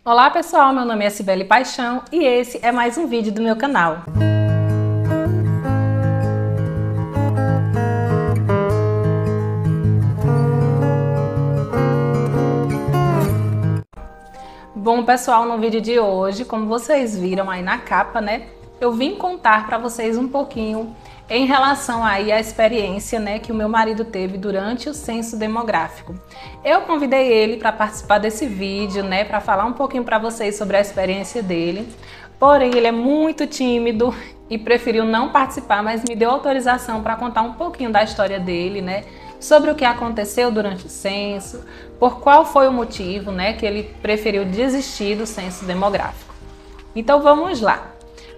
Olá pessoal, meu nome é Cibele Paixão e esse é mais um vídeo do meu canal. Bom pessoal, no vídeo de hoje, como vocês viram aí na capa, né, eu vim contar para vocês um pouquinho em relação aí à experiência, né, que o meu marido teve durante o censo demográfico. Eu convidei ele para participar desse vídeo, né, para falar um pouquinho para vocês sobre a experiência dele. Porém, ele é muito tímido e preferiu não participar, mas me deu autorização para contar um pouquinho da história dele, né, sobre o que aconteceu durante o censo, por qual foi o motivo, né, que ele preferiu desistir do censo demográfico. Então vamos lá.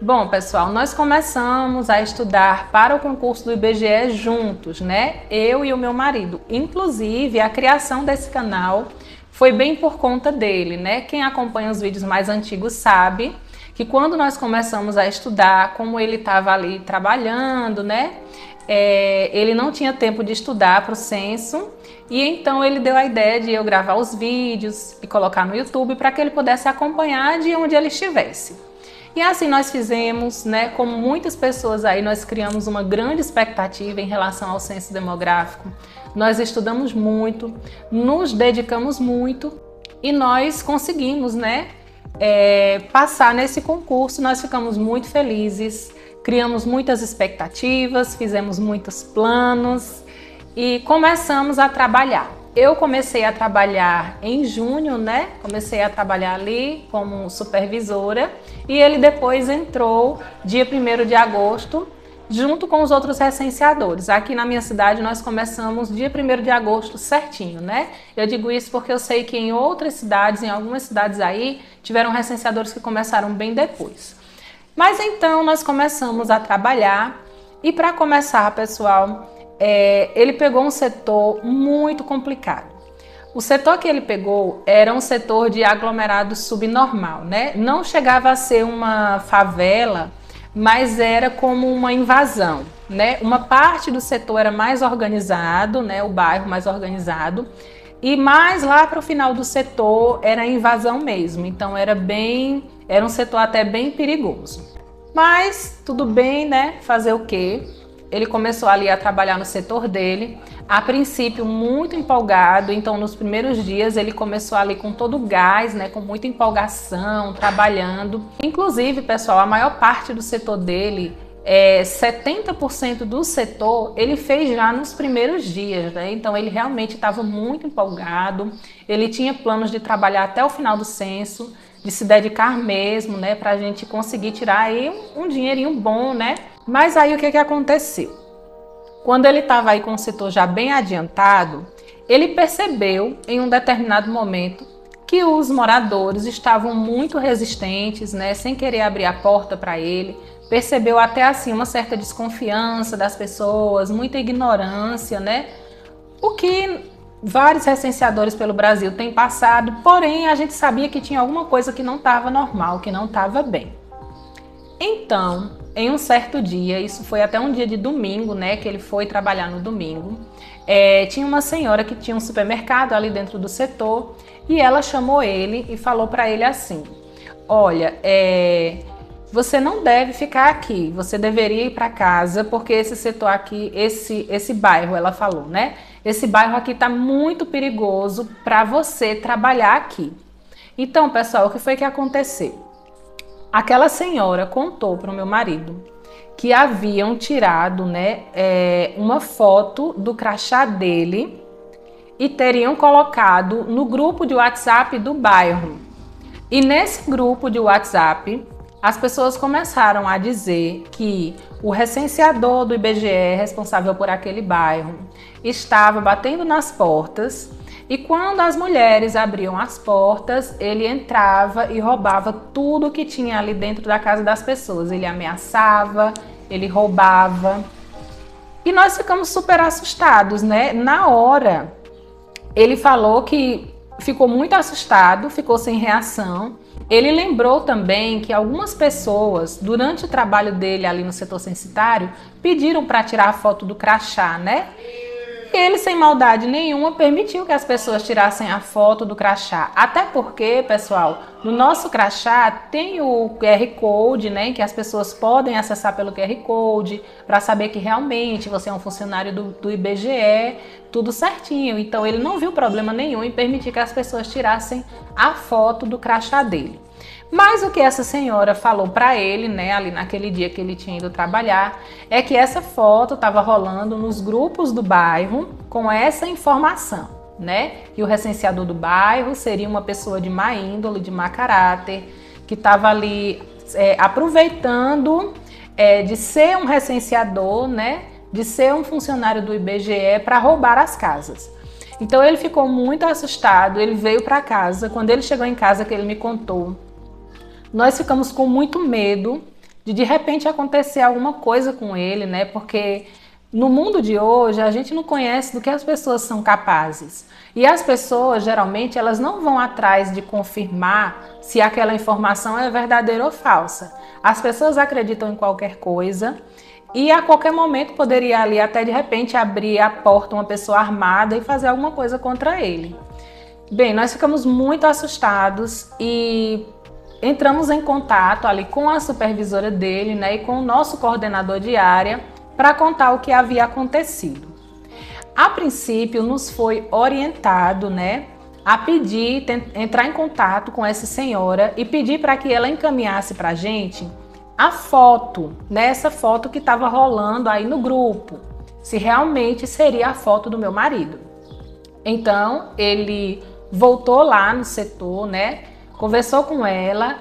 Bom, pessoal, nós começamos a estudar para o concurso do IBGE juntos, né? Eu e o meu marido. Inclusive, a criação desse canal foi bem por conta dele, né? Quem acompanha os vídeos mais antigos sabe que quando nós começamos a estudar, como ele estava ali trabalhando, né? Ele não tinha tempo de estudar para o censo e então ele deu a ideia de eu gravar os vídeos e colocar no YouTube para que ele pudesse acompanhar de onde ele estivesse. E assim nós fizemos, né? Como muitas pessoas aí, nós criamos uma grande expectativa em relação ao censo demográfico. Nós estudamos muito, nos dedicamos muito e nós conseguimos, né? Passar nesse concurso. Nós ficamos muito felizes, criamos muitas expectativas, fizemos muitos planos e começamos a trabalhar. Eu comecei a trabalhar em junho, né? Comecei a trabalhar ali como supervisora e ele depois entrou dia 1º de agosto junto com os outros recenseadores. Aqui na minha cidade nós começamos dia 1º de agosto certinho, né? Eu digo isso porque eu sei que em outras cidades, em algumas cidades aí, tiveram recenseadores que começaram bem depois. Mas então nós começamos a trabalhar e para começar, pessoal, ele pegou um setor muito complicado. O setor que ele pegou era um setor de aglomerado subnormal, né? Não chegava a ser uma favela, mas era como uma invasão, né? Uma parte do setor era mais organizado, né? O bairro mais organizado, e mais lá para o final do setor era invasão mesmo. Então era um setor até bem perigoso. Mas tudo bem, né? Fazer o quê? Ele começou ali a trabalhar no setor dele, a princípio muito empolgado, então nos primeiros dias ele começou ali com todo o gás, né, com muita empolgação, trabalhando. Inclusive, pessoal, a maior parte do setor dele, 70% do setor, ele fez já nos primeiros dias, né? Então ele realmente estava muito empolgado, ele tinha planos de trabalhar até o final do censo, de se dedicar mesmo, né, para a gente conseguir tirar aí um dinheirinho bom, né? Mas aí o que aconteceu? Quando ele estava aí com o setor já bem adiantado, ele percebeu em um determinado momento que os moradores estavam muito resistentes, né, sem querer abrir a porta para ele. Percebeu até assim uma certa desconfiança das pessoas, muita ignorância, né? O que vários recenseadores pelo Brasil têm passado, porém a gente sabia que tinha alguma coisa que não estava normal, que não estava bem. Então, em um certo dia, isso foi até um dia de domingo, né, que ele foi trabalhar no domingo, tinha uma senhora que tinha um supermercado ali dentro do setor e ela chamou ele e falou para ele assim: olha, você não deve ficar aqui, você deveria ir para casa porque esse setor aqui, esse bairro, ela falou, né, esse bairro aqui está muito perigoso para você trabalhar aqui. Então, pessoal, o que foi que aconteceu? Aquela senhora contou para o meu marido que haviam tirado, né, uma foto do crachá dele e teriam colocado no grupo de WhatsApp do bairro. E nesse grupo de WhatsApp, as pessoas começaram a dizer que o recenseador do IBGE, responsável por aquele bairro, estava batendo nas portas. E quando as mulheres abriam as portas, ele entrava e roubava tudo que tinha ali dentro da casa das pessoas. Ele ameaçava, ele roubava. E nós ficamos super assustados, né? Na hora, ele falou que ficou muito assustado, ficou sem reação. Ele lembrou também que algumas pessoas, durante o trabalho dele ali no setor censitário, pediram para tirar a foto do crachá, né? E ele, sem maldade nenhuma, permitiu que as pessoas tirassem a foto do crachá. Até porque, pessoal, no nosso crachá tem o QR Code, né, que as pessoas podem acessar pelo QR Code para saber que realmente você é um funcionário do IBGE, tudo certinho. Então ele não viu problema nenhum em permitir que as pessoas tirassem a foto do crachá dele. Mas o que essa senhora falou para ele, né, ali naquele dia que ele tinha ido trabalhar, é que essa foto estava rolando nos grupos do bairro com essa informação, né? Que o recenseador do bairro seria uma pessoa de má índole, de má caráter, que estava ali aproveitando de ser um recenseador, né? De ser um funcionário do IBGE para roubar as casas. Então ele ficou muito assustado, ele veio para casa. Quando ele chegou em casa, que ele me contou, nós ficamos com muito medo de repente acontecer alguma coisa com ele, né? Porque no mundo de hoje a gente não conhece do que as pessoas são capazes. E as pessoas, geralmente, elas não vão atrás de confirmar se aquela informação é verdadeira ou falsa. As pessoas acreditam em qualquer coisa e a qualquer momento poderia ali até de repente abrir a porta uma pessoa armada e fazer alguma coisa contra ele. Bem, nós ficamos muito assustados e entramos em contato ali com a supervisora dele, né, e com o nosso coordenador de área para contar o que havia acontecido. A princípio, nos foi orientado, né, a pedir, entrar em contato com essa senhora e pedir para que ela encaminhasse para a gente a foto, né, essa foto que estava rolando aí no grupo, se realmente seria a foto do meu marido. Então, ele voltou lá no setor, né, conversou com ela,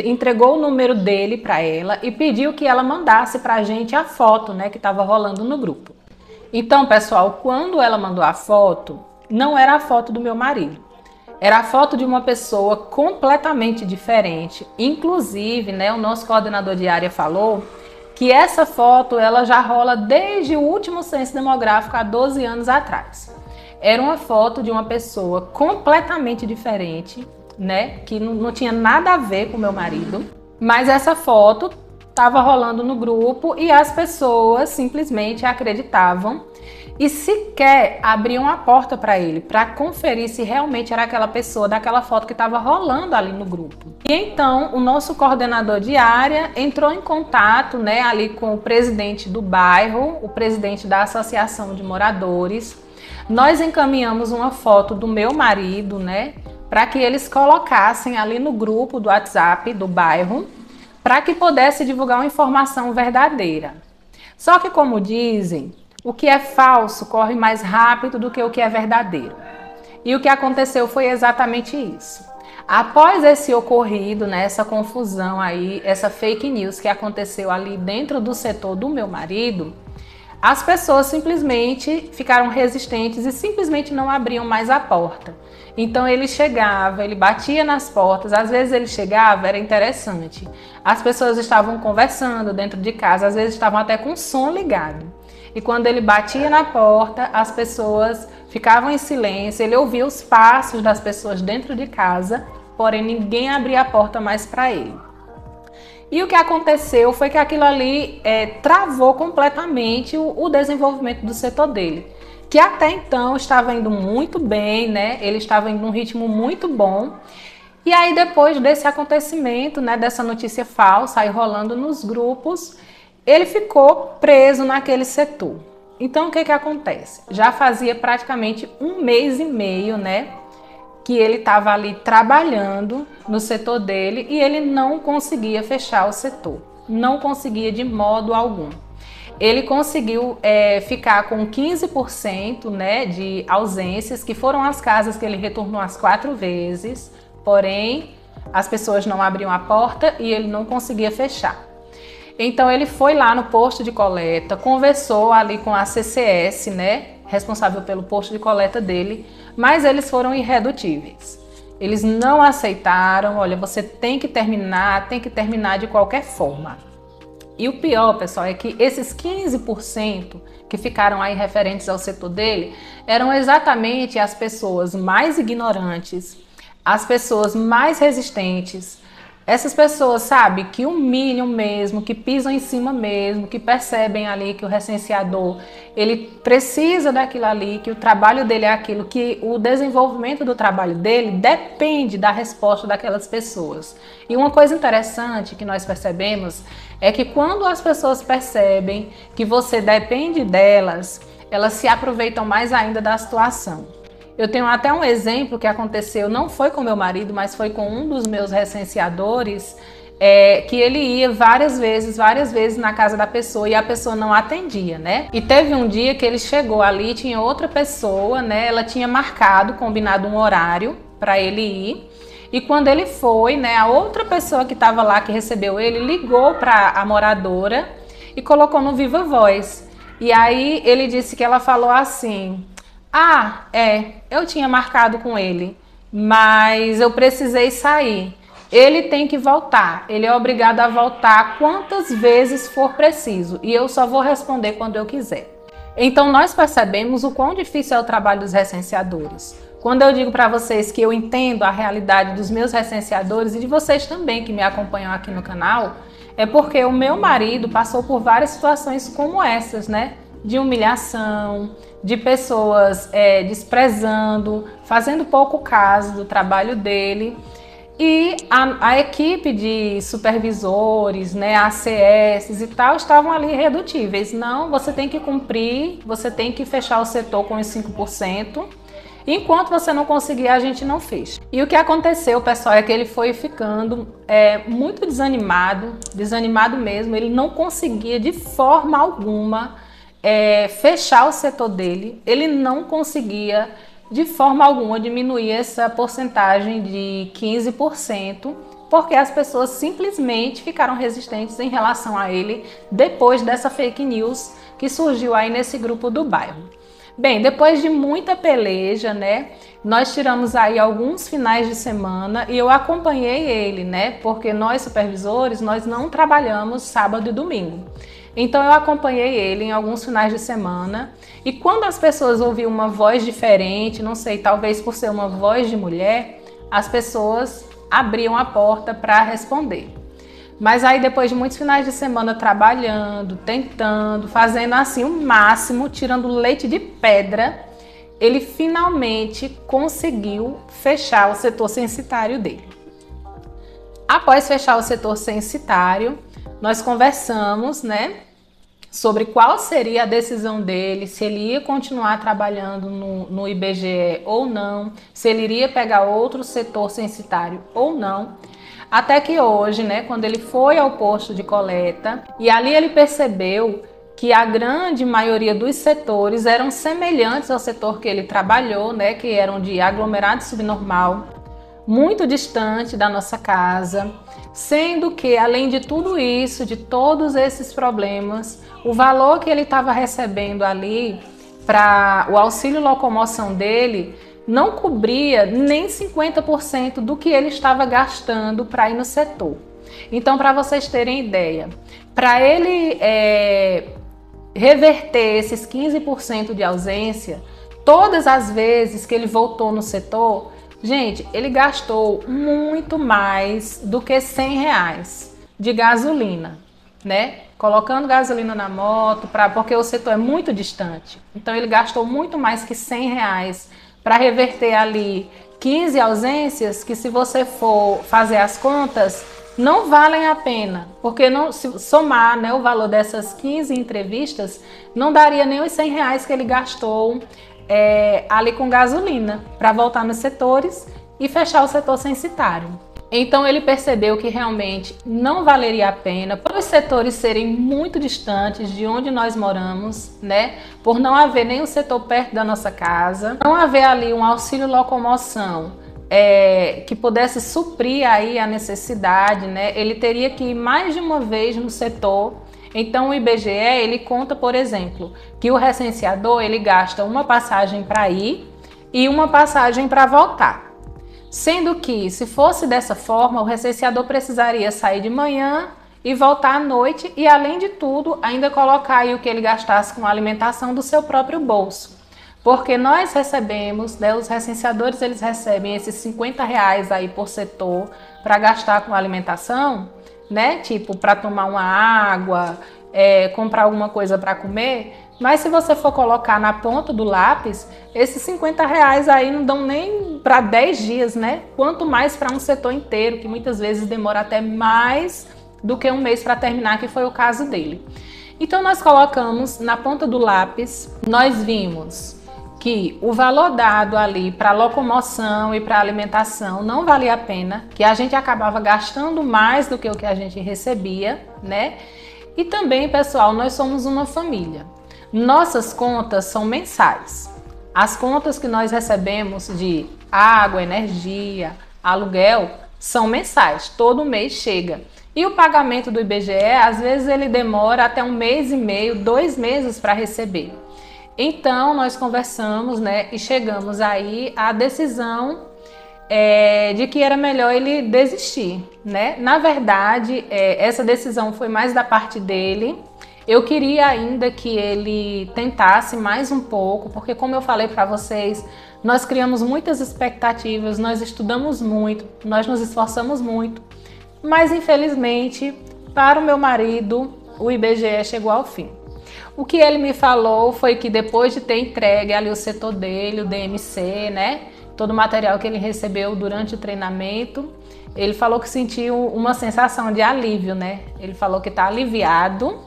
entregou o número dele para ela e pediu que ela mandasse para a gente a foto, né, que estava rolando no grupo. Então, pessoal, quando ela mandou a foto, não era a foto do meu marido. Era a foto de uma pessoa completamente diferente. Inclusive, né, o nosso coordenador de área falou que essa foto ela já rola desde o último censo demográfico há 12 anos atrás. Era uma foto de uma pessoa completamente diferente, né, que não tinha nada a ver com o meu marido, mas essa foto estava rolando no grupo e as pessoas simplesmente acreditavam e sequer abriam a porta para ele, para conferir se realmente era aquela pessoa daquela foto que estava rolando ali no grupo. E então o nosso coordenador de área entrou em contato, né, ali com o presidente do bairro, o presidente da associação de moradores. Nós encaminhamos uma foto do meu marido, né, para que eles colocassem ali no grupo do WhatsApp do bairro, para que pudesse divulgar uma informação verdadeira. Só que, como dizem, o que é falso corre mais rápido do que o que é verdadeiro. E o que aconteceu foi exatamente isso. Após esse ocorrido, né, essa confusão aí, essa fake news que aconteceu ali dentro do setor do meu marido, as pessoas simplesmente ficaram resistentes e simplesmente não abriam mais a porta. Então ele chegava, ele batia nas portas, às vezes ele chegava, era interessante. As pessoas estavam conversando dentro de casa, às vezes estavam até com o som ligado. E quando ele batia na porta, as pessoas ficavam em silêncio, ele ouvia os passos das pessoas dentro de casa, porém ninguém abria a porta mais para ele. E o que aconteceu foi que aquilo ali travou completamente o desenvolvimento do setor dele, que até então estava indo muito bem, né? Ele estava indo num ritmo muito bom. E aí depois desse acontecimento, né, dessa notícia falsa aí rolando nos grupos, ele ficou preso naquele setor. Então o que acontece? Já fazia praticamente 1 mês e meio, né, que ele estava ali trabalhando no setor dele e ele não conseguia fechar o setor, não conseguia de modo algum. Ele conseguiu ficar com 15%, né, de ausências, que foram as casas que ele retornou as 4 vezes, porém as pessoas não abriam a porta e ele não conseguia fechar. Então ele foi lá no posto de coleta, conversou ali com a CCS, né, responsável pelo posto de coleta dele, mas eles foram irredutíveis. Eles não aceitaram, olha, você tem que terminar de qualquer forma. E o pior, pessoal, é que esses 15% que ficaram aí referentes ao setor dele eram exatamente as pessoas mais ignorantes, as pessoas mais resistentes, Essas pessoas, sabe, que humilham mesmo, que pisam em cima mesmo, que percebem ali que o recenseador, ele precisa daquilo ali, que o trabalho dele é aquilo, que o desenvolvimento do trabalho dele depende da resposta daquelas pessoas. E uma coisa interessante que nós percebemos é que quando as pessoas percebem que você depende delas, elas se aproveitam mais ainda da situação. Eu tenho até um exemplo que aconteceu, não foi com meu marido, mas foi com um dos meus recenseadores, que ele ia várias vezes na casa da pessoa e a pessoa não atendia, né? E teve um dia que ele chegou ali, tinha outra pessoa, né? Ela tinha marcado, combinado um horário para ele ir. E quando ele foi, né, a outra pessoa que estava lá, que recebeu ele, ligou para a moradora e colocou no Viva Voz. E aí ele disse que ela falou assim: ah, eu tinha marcado com ele, mas eu precisei sair. Ele tem que voltar, ele é obrigado a voltar quantas vezes for preciso e eu só vou responder quando eu quiser. Então nós percebemos o quão difícil é o trabalho dos recenseadores. Quando eu digo para vocês que eu entendo a realidade dos meus recenseadores e de vocês também que me acompanham aqui no canal, é porque o meu marido passou por várias situações como essas, né? De humilhação, de pessoas desprezando, fazendo pouco caso do trabalho dele. E a equipe de supervisores, né, ACS e tal, estavam ali irredutíveis. Não, você tem que cumprir, você tem que fechar o setor com os 5%. Enquanto você não conseguir, a gente não fecha. E o que aconteceu, pessoal, é que ele foi ficando muito desanimado mesmo. Ele não conseguia de forma alguma fechar o setor dele. Ele não conseguia de forma alguma diminuir essa porcentagem de 15%, porque as pessoas simplesmente ficaram resistentes em relação a ele depois dessa fake news que surgiu aí nesse grupo do bairro. Bem, depois de muita peleja, né, nós tiramos aí alguns finais de semana e eu acompanhei ele, né, porque nós supervisores, nós não trabalhamos sábado e domingo. Então eu acompanhei ele em alguns finais de semana e quando as pessoas ouviam uma voz diferente, não sei, talvez por ser uma voz de mulher, as pessoas abriam a porta para responder. Mas aí depois de muitos finais de semana trabalhando, tentando, fazendo assim o máximo, tirando leite de pedra, ele finalmente conseguiu fechar o setor censitário dele. Após fechar o setor censitário, nós conversamos, né, sobre qual seria a decisão dele, se ele ia continuar trabalhando no IBGE ou não, se ele iria pegar outro setor censitário ou não. Até que hoje, né, quando ele foi ao posto de coleta, e ali ele percebeu que a grande maioria dos setores eram semelhantes ao setor que ele trabalhou, né, que eram de aglomerado subnormal, muito distante da nossa casa, sendo que, além de tudo isso, de todos esses problemas, o valor que ele estava recebendo ali para o auxílio locomoção dele não cobria nem 50% do que ele estava gastando para ir no setor. Então, para vocês terem ideia, para ele reverter esses 15% de ausência, todas as vezes que ele voltou no setor, gente, ele gastou muito mais do que R$100 de gasolina, né? Colocando gasolina na moto, porque o setor é muito distante. Então, ele gastou muito mais que R$100 para reverter ali 15 ausências que, se você for fazer as contas, não valem a pena, porque não, se somar, né, o valor dessas 15 entrevistas, não daria nem os R$100 que ele gastou ali com gasolina para voltar nos setores e fechar o setor censitário. Então ele percebeu que realmente não valeria a pena, por os setores serem muito distantes de onde nós moramos, né? Por não haver nenhum setor perto da nossa casa, não haver ali um auxílio locomoção que pudesse suprir aí a necessidade, né? Ele teria que ir mais de uma vez no setor. Então o IBGE, ele conta, por exemplo, que o recenseador, ele gasta uma passagem para ir e uma passagem para voltar. Sendo que, se fosse dessa forma, o recenseador precisaria sair de manhã e voltar à noite e, além de tudo, ainda colocar aí o que ele gastasse com a alimentação do seu próprio bolso. Porque nós recebemos, né, os recenseadores eles recebem esses R$ 50 aí por setor para gastar com alimentação, né? Tipo, para tomar uma água, comprar alguma coisa para comer. Mas se você for colocar na ponta do lápis, esses R$ 50 aí não dão nem para 10 dias, né? Quanto mais para um setor inteiro, que muitas vezes demora até mais do que um mês para terminar, que foi o caso dele. Então nós colocamos na ponta do lápis, nós vimos que o valor dado ali para locomoção e para alimentação não valia a pena, que a gente acabava gastando mais do que o que a gente recebia, né? E também, pessoal, nós somos uma família. Nossas contas são mensais. As contas que nós recebemos de água, energia, aluguel, são mensais, todo mês chega. E o pagamento do IBGE, às vezes ele demora até 1,5 mês, 2 meses para receber. Então, nós conversamos, né, e chegamos aí à decisão de que era melhor ele desistir, né? Na verdade, essa decisão foi mais da parte dele. Eu queria ainda que ele tentasse mais um pouco, porque como eu falei para vocês, nós criamos muitas expectativas, nós estudamos muito, nós nos esforçamos muito, mas infelizmente, para o meu marido, o IBGE chegou ao fim. O que ele me falou foi que depois de ter entregue ali o setor dele, o DMC, né, todo o material que ele recebeu durante o treinamento, ele falou que sentiu uma sensação de alívio, né? Ele falou que está aliviado.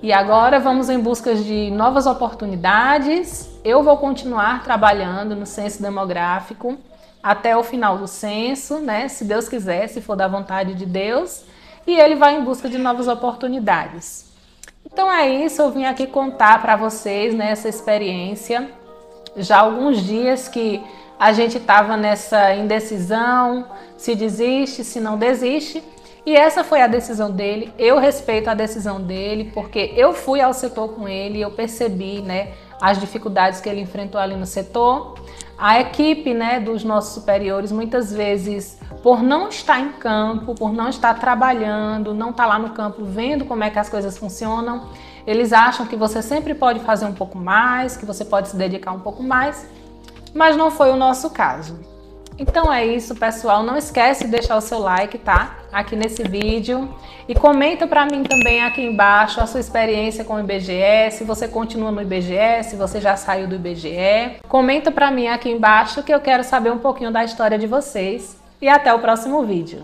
E agora vamos em busca de novas oportunidades. Eu vou continuar trabalhando no censo demográfico até o final do censo, né? Se Deus quiser, se for da vontade de Deus. E ele vai em busca de novas oportunidades. Então é isso, eu vim aqui contar para vocês, né, essa experiência. Já há alguns dias que a gente estava nessa indecisão, se desiste, se não desiste. E essa foi a decisão dele, eu respeito a decisão dele, porque eu fui ao setor com ele, eu percebi, né, as dificuldades que ele enfrentou ali no setor. A equipe, né, dos nossos superiores, muitas vezes, por não estar em campo, por não estar trabalhando, não estar lá no campo vendo como é que as coisas funcionam, eles acham que você sempre pode fazer um pouco mais, que você pode se dedicar um pouco mais, mas não foi o nosso caso. Então é isso, pessoal. Não esquece de deixar o seu like, tá? Aqui nesse vídeo. E comenta pra mim também aqui embaixo a sua experiência com o IBGE, se você continua no IBGE, se você já saiu do IBGE. Comenta pra mim aqui embaixo que eu quero saber um pouquinho da história de vocês. E até o próximo vídeo.